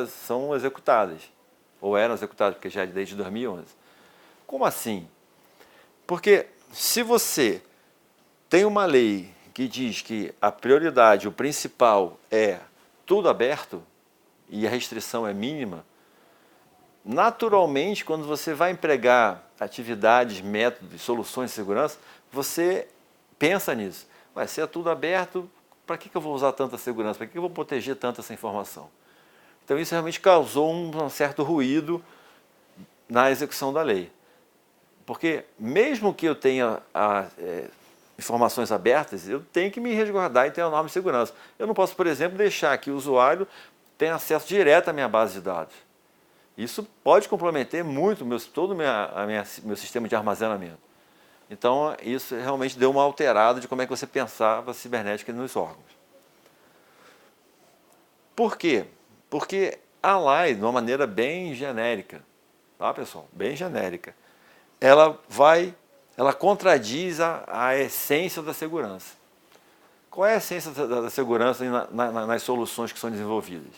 São executadas, ou eram executadas, porque já é desde 2011. Como assim? Porque se você tem uma lei que diz que a prioridade, o principal é tudo aberto e a restrição é mínima, naturalmente, quando você vai empregar atividades, métodos, soluções de segurança, você pensa nisso. Vai ser tudo aberto, para que eu vou usar tanta segurança? Para que eu vou proteger tanta essa informação? Então isso realmente causou um certo ruído na execução da lei. Porque mesmo que eu tenha informações abertas, eu tenho que me resguardar e ter uma norma de segurança. Eu não posso, por exemplo, deixar que o usuário tenha acesso direto à minha base de dados. Isso pode comprometer muito todo o meu sistema de armazenamento. Então, isso realmente deu uma alterada de como é que você pensava a cibernética nos órgãos. Por quê? Porque a lei, de uma maneira bem genérica, tá, pessoal? Bem genérica, ela contradiz a essência da segurança. Qual é a essência da segurança nas soluções que são desenvolvidas?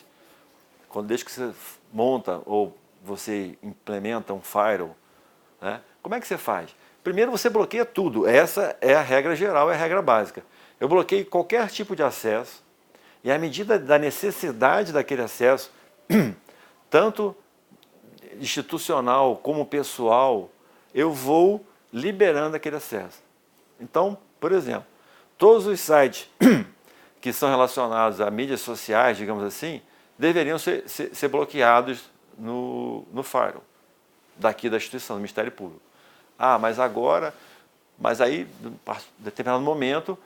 Desde que você monta ou você implementa um firewall, né? Como é que você faz? Primeiro você bloqueia tudo. Essa é a regra geral, é a regra básica. Eu bloqueio qualquer tipo de acesso e à medida da necessidade daquele acesso, tanto institucional como pessoal, eu vou liberando aquele acesso. Então, por exemplo, todos os sites que são relacionados a mídias sociais, digamos assim, deveriam ser bloqueados no firewall daqui da instituição, do Ministério Público. Mas aí, em determinado momento,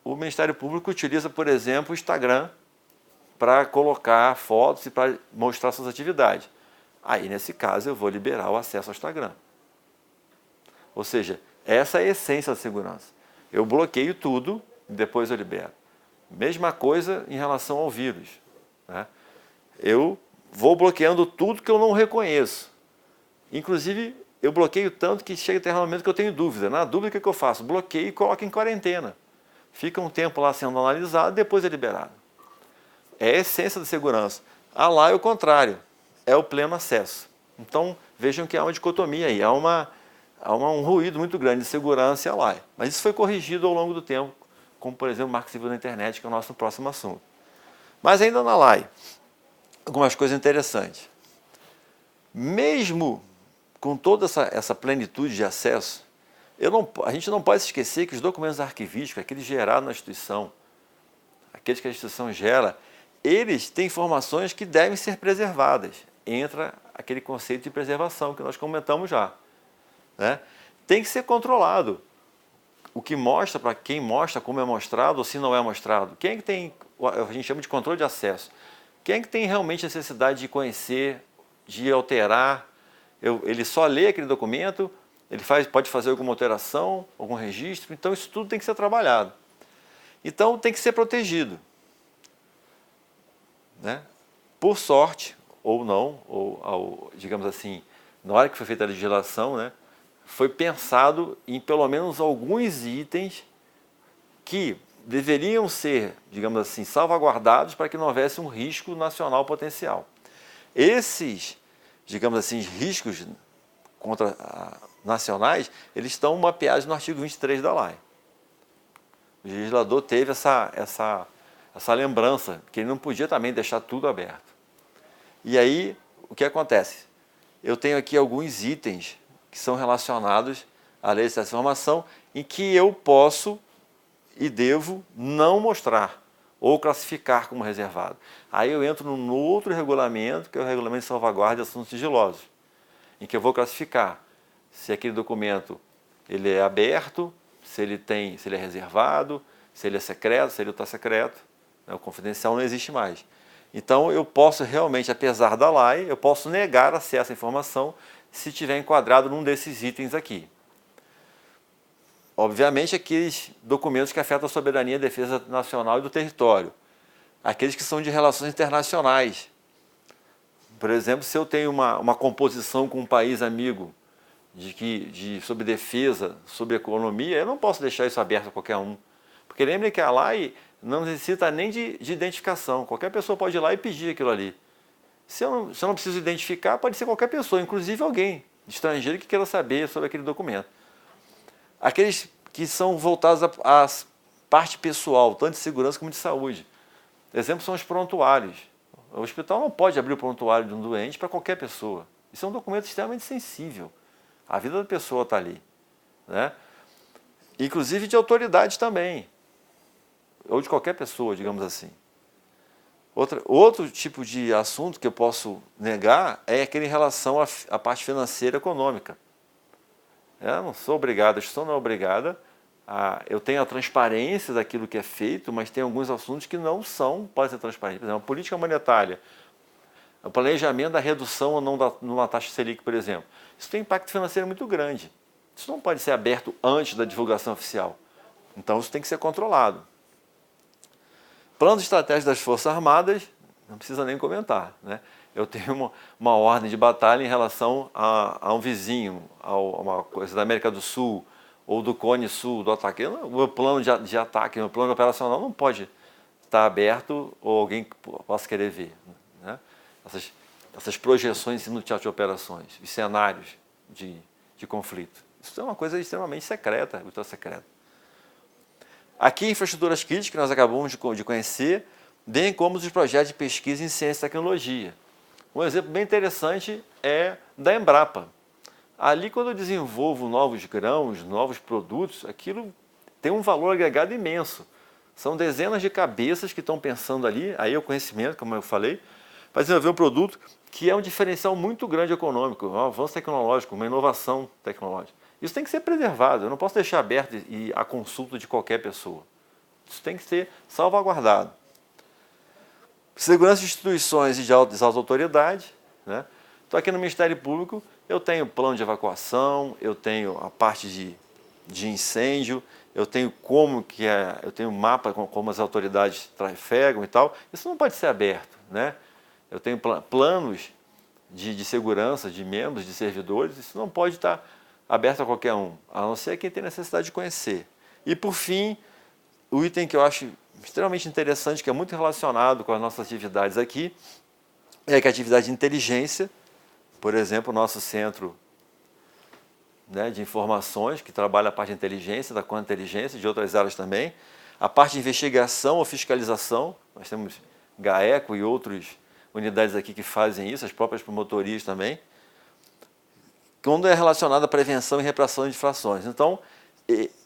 o Ministério Público utiliza, por exemplo, o Instagram para colocar fotos e para mostrar suas atividades. Aí, nesse caso, eu vou liberar o acesso ao Instagram. Ou seja, essa é a essência da segurança. Eu bloqueio tudo e depois eu libero. Mesma coisa em relação ao vírus, né? Eu vou bloqueando tudo que eu não reconheço. Inclusive, eu bloqueio tanto que chega até um momento que eu tenho dúvida. Na dúvida, o que eu faço? Bloqueio e coloco em quarentena. Fica um tempo lá sendo analisado e depois é liberado. É a essência da segurança. A lá é o contrário, é o pleno acesso. Então, vejam que há uma dicotomia aí, há um ruído muito grande de segurança e a lá. Mas isso foi corrigido ao longo do tempo, como, por exemplo, o Marco Civil da Internet, que é o nosso próximo assunto. Mas ainda na LAI, algumas coisas interessantes. Mesmo com toda essa plenitude de acesso, a gente não pode esquecer que os documentos arquivísticos, aqueles gerados na instituição, aqueles que a instituição gera, eles têm informações que devem ser preservadas. Entra aquele conceito de preservação que nós comentamos já, né? Tem que ser controlado. O que mostra, para quem mostra, como é mostrado ou se não é mostrado. Quem é que tem, a gente chama de controle de acesso. Quem é que tem realmente necessidade de conhecer, de alterar? Ele só lê aquele documento, ele pode fazer alguma alteração, algum registro, então isso tudo tem que ser trabalhado. Então tem que ser protegido, né? Por sorte, ou não, digamos assim, na hora que foi feita a legislação, né, foi pensado em pelo menos alguns itens que deveriam ser, digamos assim, salvaguardados para que não houvesse um risco nacional potencial. Esses, digamos assim, riscos nacionais, eles estão mapeados no artigo 23 da lei. O legislador teve essa lembrança, que ele não podia também deixar tudo aberto. E aí, o que acontece? Eu tenho aqui alguns itens que são relacionados à lei de acesso à informação em que eu posso e devo não mostrar ou classificar como reservado. Aí eu entro num outro regulamento, que é o Regulamento de Salvaguarda de Assuntos Sigilosos, em que eu vou classificar se aquele documento ele é aberto, se ele é reservado, se ele é secreto, se ele está secreto. O confidencial não existe mais. Então eu posso realmente, apesar da lei, eu posso negar acesso à informação se estiver enquadrado num desses itens aqui. Obviamente, aqueles documentos que afetam a soberania, a defesa nacional e do território. Aqueles que são de relações internacionais. Por exemplo, se eu tenho uma composição com um país amigo sobre defesa, sobre economia, eu não posso deixar isso aberto a qualquer um. Porque lembre que a lei não necessita nem de identificação. Qualquer pessoa pode ir lá e pedir aquilo ali. Se eu não preciso identificar, pode ser qualquer pessoa, inclusive alguém estrangeiro que queira saber sobre aquele documento. Aqueles que são voltados à parte pessoal, tanto de segurança como de saúde. Exemplo são os prontuários. O hospital não pode abrir o prontuário de um doente para qualquer pessoa. Isso é um documento extremamente sensível. A vida da pessoa está ali, né? Inclusive de autoridade também, ou de qualquer pessoa, digamos assim. Outro tipo de assunto que eu posso negar é aquele em relação à parte financeira e econômica. Eu não sou obrigado, a instituição não é obrigada, eu tenho a transparência daquilo que é feito, mas tem alguns assuntos que não podem ser transparentes. Por exemplo, a política monetária, o planejamento da redução ou não numa taxa Selic, por exemplo. Isso tem impacto financeiro muito grande. Isso não pode ser aberto antes da divulgação oficial. Então isso tem que ser controlado. Plano de estratégia das Forças Armadas, não precisa nem comentar, né? Eu tenho uma ordem de batalha em relação a um vizinho, a uma coisa da América do Sul, ou do Cone Sul, do ataque. O meu plano de ataque, o meu plano operacional não pode estar aberto ou alguém possa querer ver, né? Essas projeções no teatro de operações, os cenários de conflito. Isso é uma coisa extremamente secreta, ultra secreta. Aqui, infraestruturas críticas, que nós acabamos de conhecer, bem como os projetos de pesquisa em ciência e tecnologia. Um exemplo bem interessante é da Embrapa. Ali, quando eu desenvolvo novos grãos, novos produtos, aquilo tem um valor agregado imenso. São dezenas de cabeças que estão pensando ali, aí é o conhecimento, como eu falei, para desenvolver um produto que é um diferencial muito grande econômico, um avanço tecnológico, uma inovação tecnológica. Isso tem que ser preservado, eu não posso deixar aberto e à consulta de qualquer pessoa. Isso tem que ser salvaguardado. Segurança de instituições e de altas autoridades, né? Então aqui no Ministério Público eu tenho plano de evacuação, eu tenho a parte de incêndio, eu tenho eu tenho mapa como as autoridades trafegam e tal. Isso não pode ser aberto, né? Eu tenho planos de segurança de membros, de servidores, isso não pode estar aberto a qualquer um, a não ser quem tem necessidade de conhecer. E por fim, o item que eu acho extremamente interessante, que é muito relacionado com as nossas atividades aqui, é que a atividade de inteligência, por exemplo, o nosso centro, né, de informações, que trabalha a parte de inteligência, da contra-inteligência, de outras áreas também, a parte de investigação ou fiscalização, nós temos GAECO e outras unidades aqui que fazem isso, as próprias promotorias também, quando é relacionado à prevenção e repressão de infrações. Então,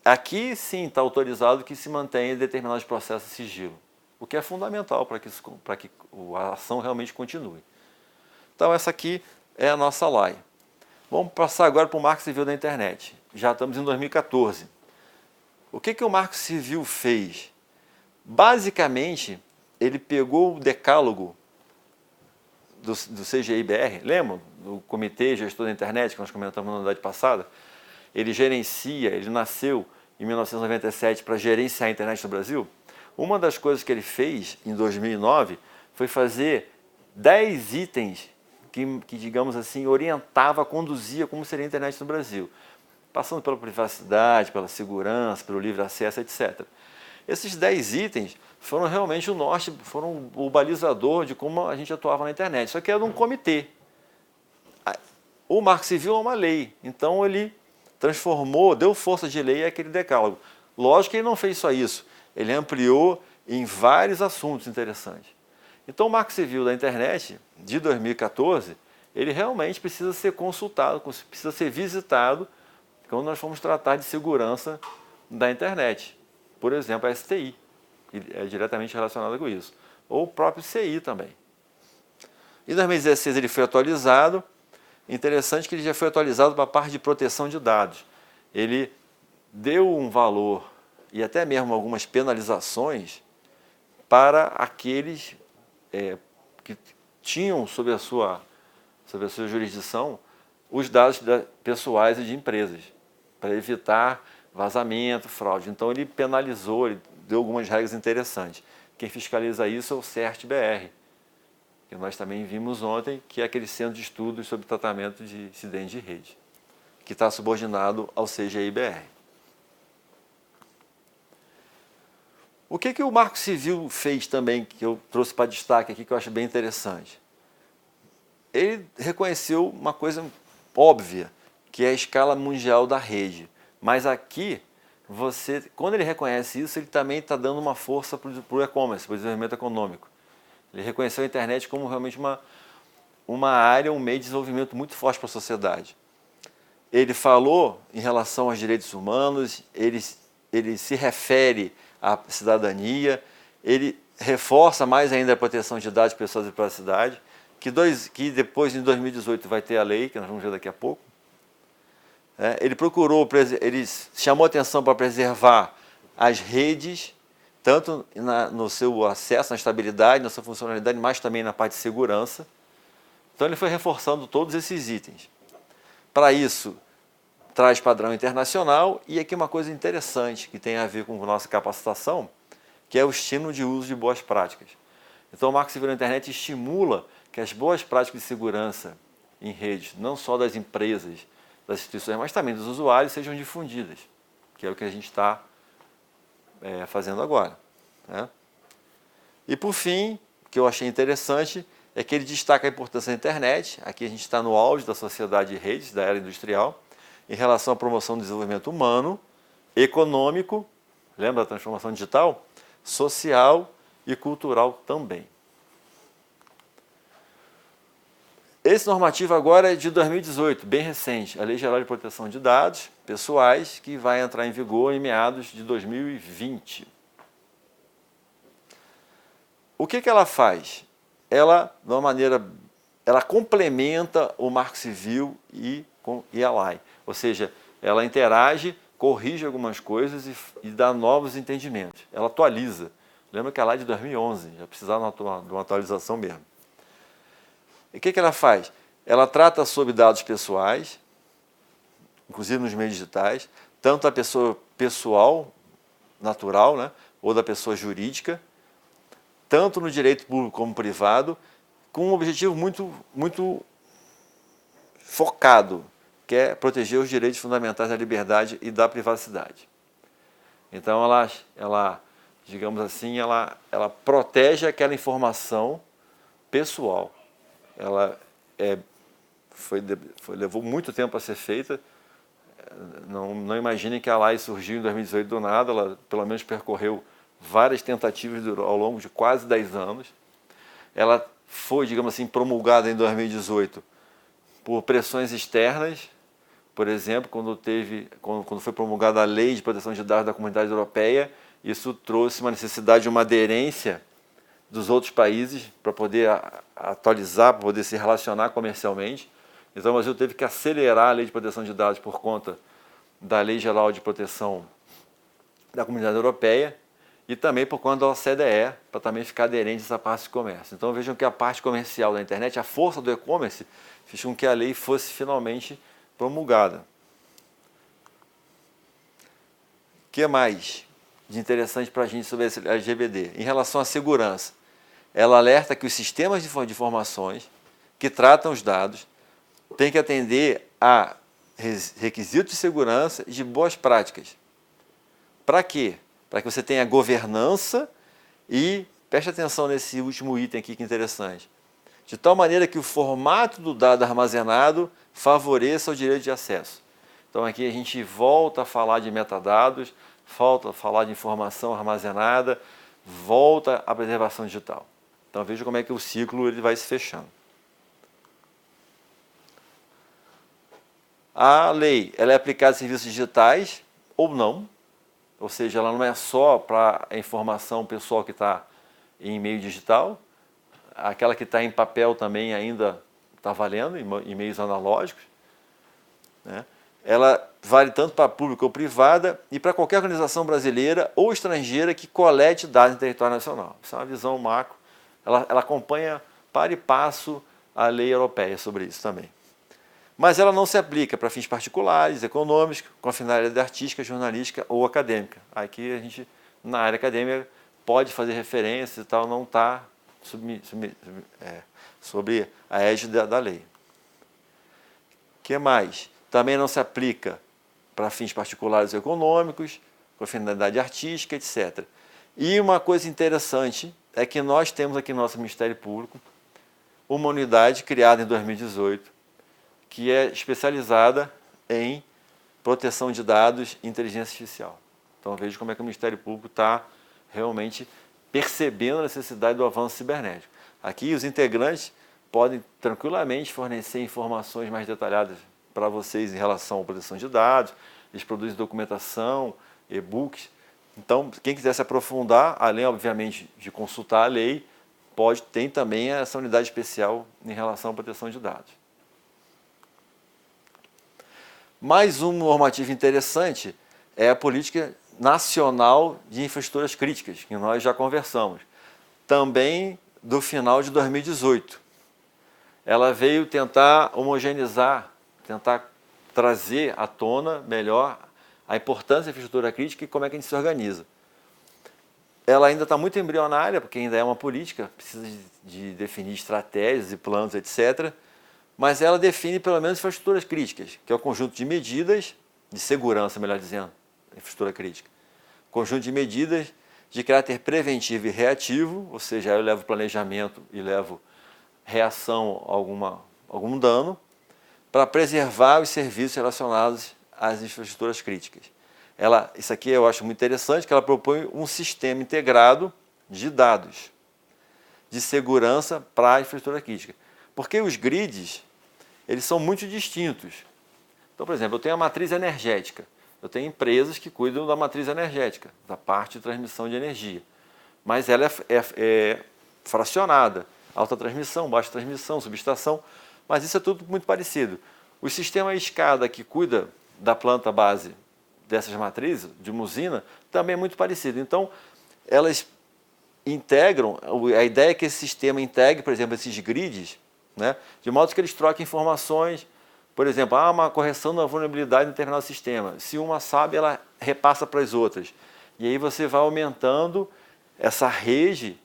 aqui sim está autorizado que se mantenha determinados processos de sigilo, o que é fundamental para que a ação realmente continue. Então essa aqui é a nossa lei. Vamos passar agora para o Marco Civil da Internet. Já estamos em 2014. O que o Marco Civil fez? Basicamente, ele pegou o decálogo do CGI-BR, lembram? Do Comitê Gestor da Internet, que nós comentamos na unidade passada. Ele nasceu em 1997 para gerenciar a internet no Brasil. Uma das coisas que ele fez em 2009 foi fazer 10 itens que, digamos assim, orientava, conduzia como seria a internet no Brasil, passando pela privacidade, pela segurança, pelo livre acesso, etc. Esses 10 itens foram realmente o norte, foram o balizador de como a gente atuava na internet. Só que era um comitê. O Marco Civil é uma lei, então ele transformou, deu força de lei àquele decálogo. Lógico que ele não fez só isso, ele ampliou em vários assuntos interessantes. Então o Marco Civil da Internet, de 2014, ele realmente precisa ser consultado, precisa ser visitado quando nós formos tratar de segurança da internet. Por exemplo, a STI, que é diretamente relacionada com isso. Ou o próprio CI também. Em 2016 ele foi atualizado. Interessante que ele já foi atualizado para a parte de proteção de dados. Ele deu um valor e até mesmo algumas penalizações para aqueles que tinham sob a sua jurisdição os dados pessoais e de empresas, para evitar vazamento, fraude. Então ele penalizou, ele deu algumas regras interessantes. Quem fiscaliza isso é o CERT-BR, que nós também vimos ontem, que é aquele centro de estudos sobre tratamento de incidentes de rede, que está subordinado ao CGI-BR. O que o Marco Civil fez também, que eu trouxe para destaque aqui, que eu acho bem interessante? Ele reconheceu uma coisa óbvia, que é a escala mundial da rede. Mas aqui, quando ele reconhece isso, ele também está dando uma força para o e-commerce, para o desenvolvimento econômico. Ele reconheceu a internet como realmente uma área, um meio de desenvolvimento muito forte para a sociedade. Ele falou em relação aos direitos humanos, ele se refere à cidadania, ele reforça mais ainda a proteção de dados, pessoas e privacidade, que depois, em 2018, vai ter a lei, que nós vamos ver daqui a pouco. Ele chamou atenção para preservar as redes, tanto no seu acesso, na estabilidade, na sua funcionalidade, mas também na parte de segurança. Então ele foi reforçando todos esses itens. Para isso, traz padrão internacional e aqui uma coisa interessante que tem a ver com a nossa capacitação, que é o estímulo de uso de boas práticas. Então o Marco Civil da Internet estimula que as boas práticas de segurança em redes, não só das empresas, das instituições, mas também dos usuários, sejam difundidas, que é o que a gente está fazendo agora. E por fim, o que eu achei interessante é que ele destaca a importância da internet. Aqui a gente está no auge da sociedade de redes, da era industrial, em relação à promoção do desenvolvimento humano, econômico, lembra da transformação digital? Social e cultural também. Esse normativo agora é de 2018, bem recente, a Lei Geral de Proteção de Dados Pessoais, que vai entrar em vigor em meados de 2020. O que ela faz? Ela, de uma maneira, ela complementa o Marco Civil e a LAI. Ou seja, ela interage, corrige algumas coisas e dá novos entendimentos. Ela atualiza. Lembra que a LAI é de 2011, já precisava de uma atualização mesmo. E o que ela faz? Ela trata sobre dados pessoais, inclusive nos meios digitais, tanto da pessoa pessoal, natural, ou da pessoa jurídica, tanto no direito público como privado, com um objetivo muito focado, que é proteger os direitos fundamentais da liberdade e da privacidade. Então, ela digamos assim, ela protege aquela informação pessoal. Ela levou muito tempo a ser feita. Não imaginem que a LAI surgiu em 2018 do nada, ela pelo menos percorreu várias tentativas ao longo de quase 10 anos. Ela foi, digamos assim, promulgada em 2018 por pressões externas. Por exemplo, quando foi promulgada a Lei de Proteção de Dados da Comunidade Europeia, isso trouxe uma necessidade de uma aderência dos outros países para poder atualizar, para poder se relacionar comercialmente. Então o Brasil teve que acelerar a Lei de Proteção de Dados por conta da Lei Geral de Proteção da Comunidade Europeia e também por conta da OCDE, para também ficar aderente a essa parte de comércio. Então vejam que a parte comercial da internet, a força do e-commerce, fez com que a lei fosse finalmente promulgada. O que mais de interessante para a gente sobre a LGPD? Em relação à segurança, ela alerta que os sistemas de informações que tratam os dados têm que atender a requisitos de segurança e de boas práticas. Para quê? Para que você tenha governança e, preste atenção nesse último item aqui que é interessante, de tal maneira que o formato do dado armazenado favoreça o direito de acesso. Então aqui a gente volta a falar de metadados, volta a falar de informação armazenada, volta à preservação digital. Então veja como é que o ciclo ele vai se fechando. A lei ela é aplicada a serviços digitais ou não, ou seja, ela não é só para a informação pessoal que está em meio digital, aquela que está em papel também ainda está valendo, em meios analógicos. Ela vale tanto para a pública ou privada e para qualquer organização brasileira ou estrangeira que colete dados em território nacional. Isso é uma visão macro. Ela acompanha para e passo a lei europeia sobre isso também. Mas ela não se aplica para fins particulares, econômicos, com a finalidade artística, jornalística ou acadêmica. Aqui a gente, na área acadêmica, pode fazer referência e tal, não está sobre a égide da lei. O que mais? também não se aplica para fins particulares ou econômicos, com finalidade artística, etc. E uma coisa interessante é que nós temos aqui no nosso Ministério Público uma unidade criada em 2018, que é especializada em proteção de dados e inteligência artificial. Então veja como é que o Ministério Público está realmente percebendo a necessidade do avanço cibernético. Aqui os integrantes podem tranquilamente fornecer informações mais detalhadas para vocês em relação à proteção de dados, eles produzem documentação, e-books. Então, quem quiser se aprofundar, além, obviamente, de consultar a lei, tem também essa unidade especial em relação à proteção de dados. Mais um normativo interessante é a Política Nacional de Infraestruturas Críticas, que nós já conversamos, também do final de 2018. Ela veio tentar homogeneizar, tentar trazer à tona melhor a importância da infraestrutura crítica e como é que a gente se organiza. Ela ainda está muito embrionária, porque ainda é uma política, precisa de definir estratégias e planos, etc., mas ela define pelo menos infraestruturas críticas, que é o conjunto de medidas de segurança, melhor dizendo, infraestrutura crítica. Conjunto de medidas de caráter preventivo e reativo, ou seja, eu levo planejamento e levo reação a algum dano, para preservar os serviços relacionados às infraestruturas críticas. Isso aqui eu acho muito interessante, que ela propõe um sistema integrado de dados de segurança para a infraestrutura crítica. Porque os grids, eles são muito distintos. Então, por exemplo, eu tenho a matriz energética. Eu tenho empresas que cuidam da matriz energética, da parte de transmissão de energia. Mas ela é fracionada. Alta transmissão, baixa transmissão, subestação. Mas isso é tudo muito parecido. O sistema escada que cuida da planta base dessas matrizes, de uma usina, também é muito parecido. Então, elas integram, a ideia é que esse sistema integre, por exemplo, esses grids, né, de modo que eles troquem informações. Por exemplo, há uma correção da vulnerabilidade em determinado sistema. Se uma sabe, ela repassa para as outras. E aí você vai aumentando essa rede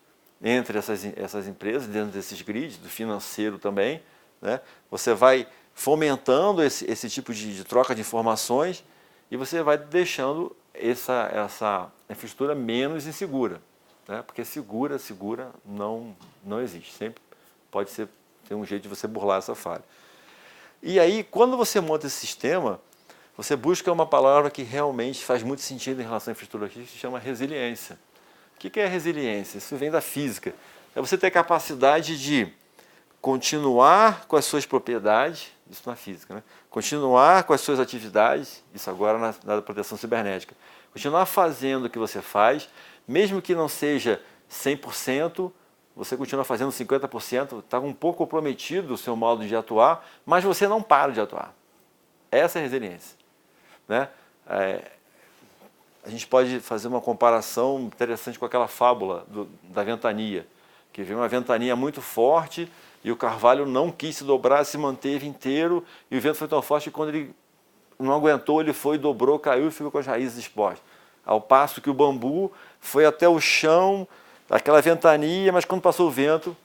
entre essas empresas, dentro desses grids, do financeiro também, né? Você vai fomentando esse tipo de troca de informações e você vai deixando essa infraestrutura menos insegura, né? Porque segura não existe. Sempre pode ter um jeito de você burlar essa falha. E aí, quando você monta esse sistema, você busca uma palavra que realmente faz muito sentido em relação à infraestrutura que se chama resiliência. O que é resiliência? Isso vem da física. É você ter a capacidade de continuar com as suas propriedades, isso na física, né? Continuar com as suas atividades, isso agora na proteção cibernética. Continuar fazendo o que você faz, mesmo que não seja 100%, você continua fazendo 50%, está um pouco comprometido o seu modo de atuar, mas você não para de atuar. Essa é a resiliência, né? A gente pode fazer uma comparação interessante com aquela fábula da ventania, que veio uma ventania muito forte e o carvalho não quis se dobrar, se manteve inteiro, e o vento foi tão forte que quando ele não aguentou, ele foi, dobrou, caiu e ficou com as raízes expostas. Ao passo que o bambu foi até o chão, aquela ventania, mas quando passou o vento,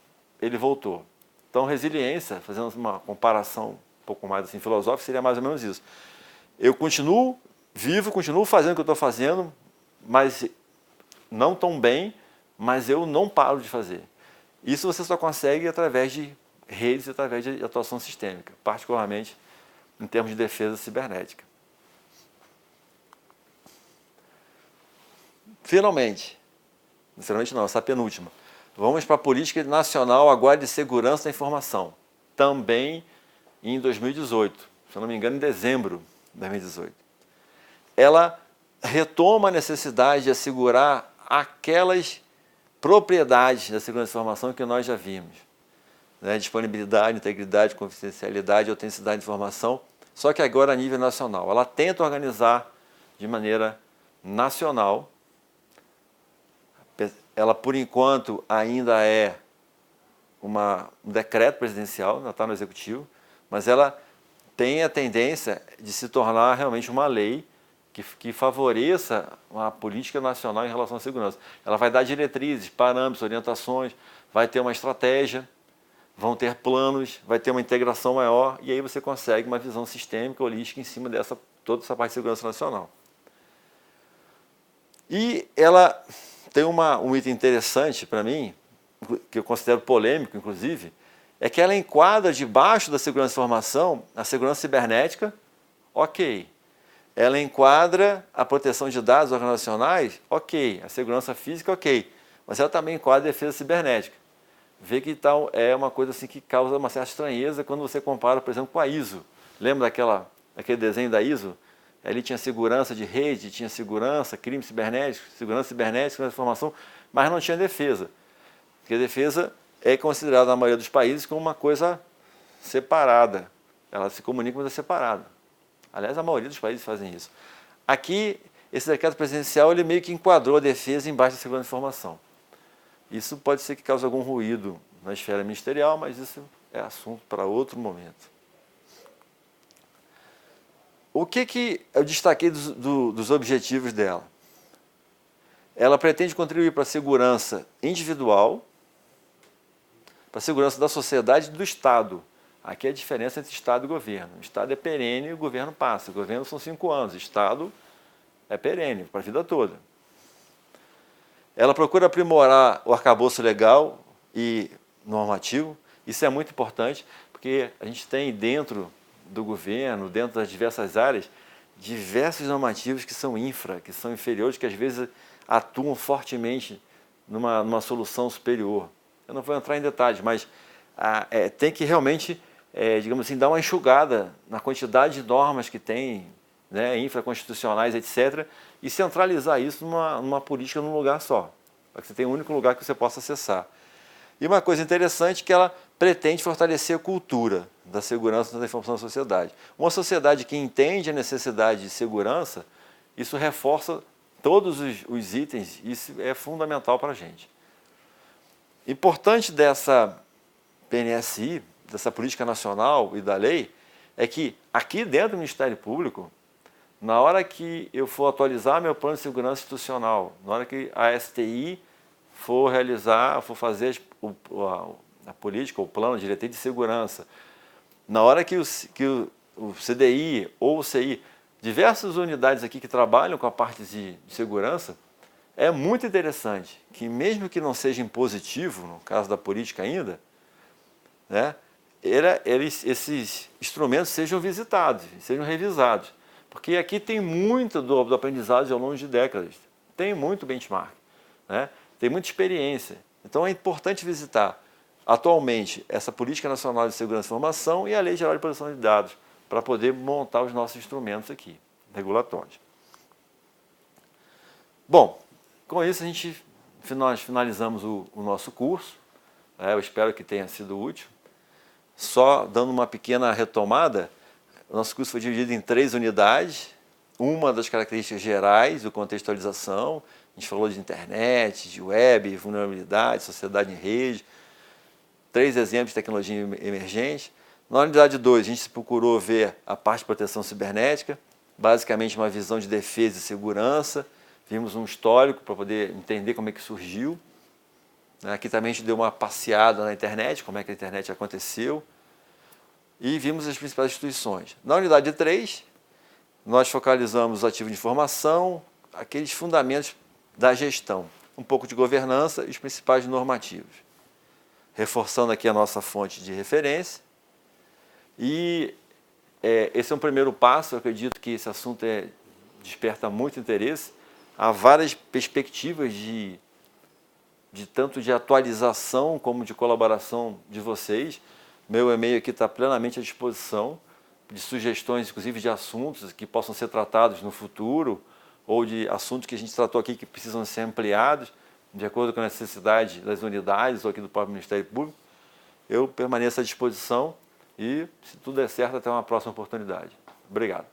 ele voltou. Então, resiliência, fazendo uma comparação um pouco mais assim, filosófica, seria mais ou menos isso. Eu continuo vivo, continuo fazendo o que eu estou fazendo, mas não tão bem, mas eu não paro de fazer. Isso você só consegue através de redes, através de atuação sistêmica, particularmente em termos de defesa cibernética. Finalmente não, essa é a penúltima. Vamos para a Política Nacional agora de Segurança da Informação. Também em 2018, se eu não me engano, em dezembro de 2018. Ela retoma a necessidade de assegurar aquelas propriedades da segurança da informação que nós já vimos, né? Disponibilidade, integridade, confidencialidade, autenticidade de informação, só que agora a nível nacional. Ela tenta organizar de maneira nacional. Ela, por enquanto, ainda é um decreto presidencial, ainda está no executivo, mas ela tem a tendência de se tornar realmente uma lei que favoreça uma política nacional em relação à segurança. Ela vai dar diretrizes, parâmetros, orientações, vai ter uma estratégia, vão ter planos, vai ter uma integração maior, e aí você consegue uma visão sistêmica, holística, em cima dessa toda essa parte de segurança nacional. E ela tem um item interessante para mim, que eu considero polêmico, inclusive, é que ela enquadra debaixo da segurança de informação a segurança cibernética, ok. Ela enquadra a proteção de dados organizacionais, ok. A segurança física, ok. Mas ela também enquadra a defesa cibernética. Vê que tal é uma coisa assim que causa uma certa estranheza quando você compara, por exemplo, com a ISO. Lembra daquele desenho da ISO? Ali tinha segurança de rede, tinha segurança, crime cibernético, segurança de informação, mas não tinha defesa. Porque a defesa é considerada na maioria dos países como uma coisa separada. Ela se comunica, mas é separada. Aliás, a maioria dos países fazem isso. Aqui, esse decreto presidencial, ele meio que enquadrou a defesa embaixo da segurança de informação. Isso pode ser que cause algum ruído na esfera ministerial, mas isso é assunto para outro momento. O que eu destaquei dos objetivos dela? Ela pretende contribuir para a segurança individual, para a segurança da sociedade e do Estado. Aqui é a diferença entre Estado e governo. O Estado é perene e o governo passa. O governo são 5 anos, o Estado é perene, para a vida toda. Ela procura aprimorar o arcabouço legal e normativo. Isso é muito importante, porque a gente tem dentro do governo, dentro das diversas áreas, diversos normativos que são que são inferiores, que às vezes atuam fortemente numa solução superior. Eu não vou entrar em detalhes, mas tem que realmente, digamos assim, dar uma enxugada na quantidade de normas que tem, né, infraconstitucionais, etc., e centralizar isso numa política num lugar só, para que você tenha um único lugar que você possa acessar. E uma coisa interessante é que ela pretende fortalecer a cultura da segurança da informação da sociedade. Uma sociedade que entende a necessidade de segurança, isso reforça todos os itens, isso é fundamental para a gente. Importante dessa PNSI, dessa política nacional e da lei, é que aqui dentro do Ministério Público, na hora que eu for atualizar meu plano de segurança institucional, na hora que a STI for fazer a política, o plano de diretriz de segurança, na hora que o CDI ou o CI, diversas unidades aqui que trabalham com a parte de segurança, é muito interessante que, mesmo que não seja impositivo, no caso da política ainda, né, esses instrumentos sejam visitados, sejam revisados. Porque aqui tem muito do aprendizado ao longo de décadas, tem muito benchmark, né, tem muita experiência. Então é importante visitar atualmente essa Política Nacional de Segurança e Informação e a Lei Geral de Proteção de Dados, para poder montar os nossos instrumentos aqui, regulatórios. Bom, com isso nós finalizamos o nosso curso. Eu espero que tenha sido útil. Só dando uma pequena retomada, o nosso curso foi dividido em 3 unidades. Uma das características gerais, o contextualização, a gente falou de internet, de web, vulnerabilidade, sociedade em rede, 3 exemplos de tecnologia emergente. Na unidade 2, a gente procurou ver a parte de proteção cibernética, basicamente uma visão de defesa e segurança. Vimos um histórico para poder entender como é que surgiu. Aqui também a gente deu uma passeada na internet, como é que a internet aconteceu. E vimos as principais instituições. Na unidade 3, nós focalizamos os ativos de informação, aqueles fundamentos da gestão, um pouco de governança e os principais normativos. Reforçando aqui a nossa fonte de referência. E esse é um primeiro passo, eu acredito que esse assunto desperta muito interesse. Há várias perspectivas tanto de atualização como de colaboração de vocês. Meu e-mail aqui está plenamente à disposição, de sugestões, inclusive de assuntos que possam ser tratados no futuro, ou de assuntos que a gente tratou aqui que precisam ser ampliados, de acordo com a necessidade das unidades ou aqui do próprio Ministério Público. Eu permaneço à disposição e, se tudo der certo, até uma próxima oportunidade. Obrigado.